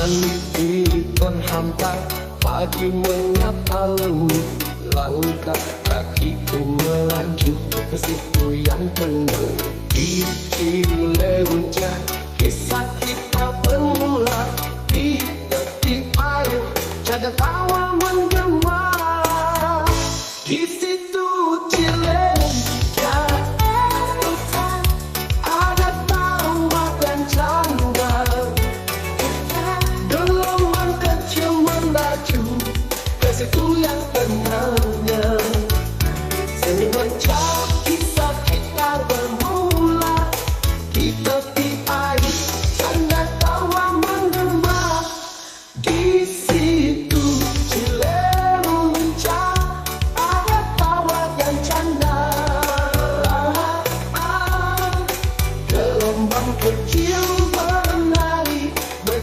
Meniti kon hampa pagi mengapalmu, langkah kakiku melaju ke situ yang penuh ibu lewunca. Kisah kita bermula di tepi air, jaga tawa menggema. Di situ Cilenca ada tawa dan canda, delman kecil melaju ke situ yang tenang.